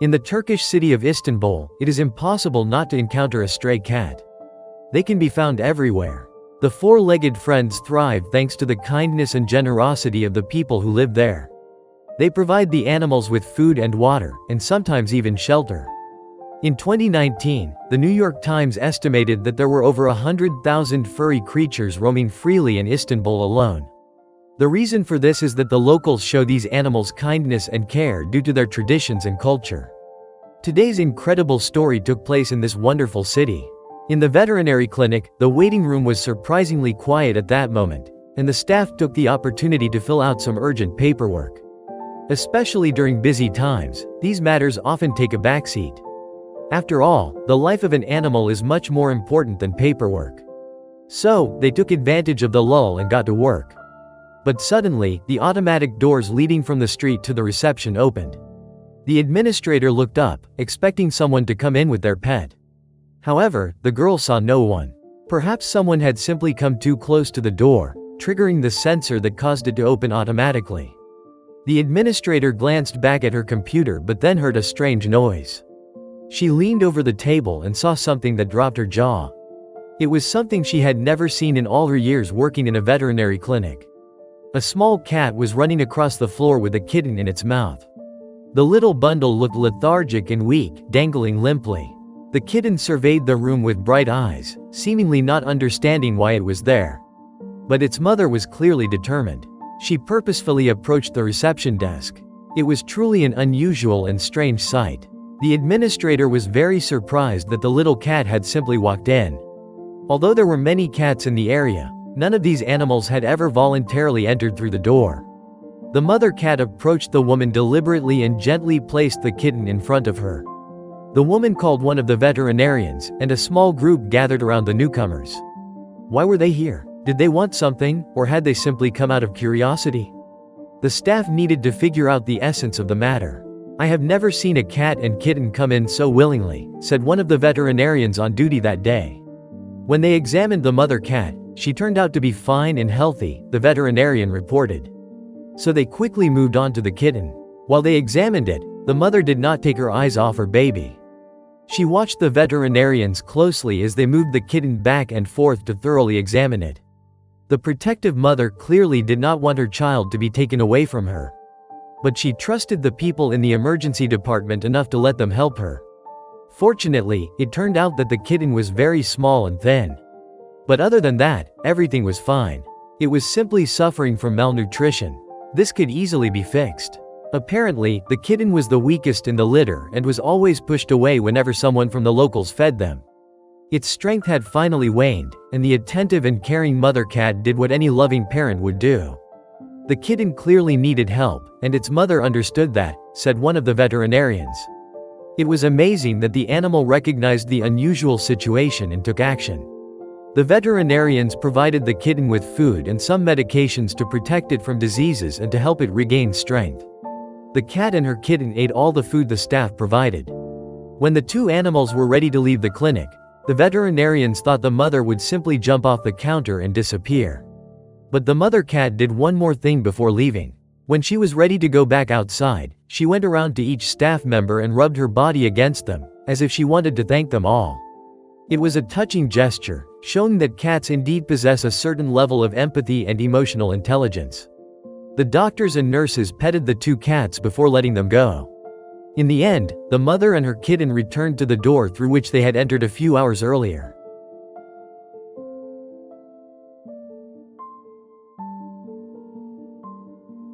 In the Turkish city of Istanbul, it is impossible not to encounter a stray cat. They can be found everywhere. The four-legged friends thrive thanks to the kindness and generosity of the people who live there. They provide the animals with food and water, and sometimes even shelter. In 2019, the New York Times estimated that there were over 100,000 furry creatures roaming freely in Istanbul alone. The reason for this is that the locals show these animals kindness and care due to their traditions and culture. Today's incredible story took place in this wonderful city. In the veterinary clinic, the waiting room was surprisingly quiet at that moment, and the staff took the opportunity to fill out some urgent paperwork. Especially during busy times, these matters often take a backseat. After all, the life of an animal is much more important than paperwork. So, they took advantage of the lull and got to work. But suddenly, the automatic doors leading from the street to the reception opened. The administrator looked up, expecting someone to come in with their pet. However, the girl saw no one. Perhaps someone had simply come too close to the door, triggering the sensor that caused it to open automatically. The administrator glanced back at her computer but then heard a strange noise. She leaned over the table and saw something that dropped her jaw. It was something she had never seen in all her years working in a veterinary clinic. A small cat was running across the floor with a kitten in its mouth. The little bundle looked lethargic and weak, dangling limply. The kitten surveyed the room with bright eyes, seemingly not understanding why it was there. But its mother was clearly determined. She purposefully approached the reception desk. It was truly an unusual and strange sight. The administrator was very surprised that the little cat had simply walked in. Although there were many cats in the area, none of these animals had ever voluntarily entered through the door. The mother cat approached the woman deliberately and gently placed the kitten in front of her. The woman called one of the veterinarians, and a small group gathered around the newcomers. Why were they here? Did they want something, or had they simply come out of curiosity? The staff needed to figure out the essence of the matter. "I have never seen a cat and kitten come in so willingly," said one of the veterinarians on duty that day. When they examined the mother cat, she turned out to be fine and healthy, the veterinarian reported. So they quickly moved on to the kitten. While they examined it, the mother did not take her eyes off her baby. She watched the veterinarians closely as they moved the kitten back and forth to thoroughly examine it. The protective mother clearly did not want her child to be taken away from her. But she trusted the people in the emergency department enough to let them help her. Fortunately, it turned out that the kitten was very small and thin. But other than that, everything was fine. It was simply suffering from malnutrition. This could easily be fixed. Apparently, the kitten was the weakest in the litter and was always pushed away whenever someone from the locals fed them. Its strength had finally waned, and the attentive and caring mother cat did what any loving parent would do. The kitten clearly needed help, and its mother understood that, said one of the veterinarians. It was amazing that the animal recognized the unusual situation and took action. The veterinarians provided the kitten with food and some medications to protect it from diseases and to help it regain strength. The cat and her kitten ate all the food the staff provided. When the two animals were ready to leave the clinic, the veterinarians thought the mother would simply jump off the counter and disappear. But the mother cat did one more thing before leaving. When she was ready to go back outside, she went around to each staff member and rubbed her body against them, as if she wanted to thank them all. It was a touching gesture, showing that cats indeed possess a certain level of empathy and emotional intelligence. The doctors and nurses petted the two cats before letting them go. In the end, the mother and her kitten returned to the door through which they had entered a few hours earlier.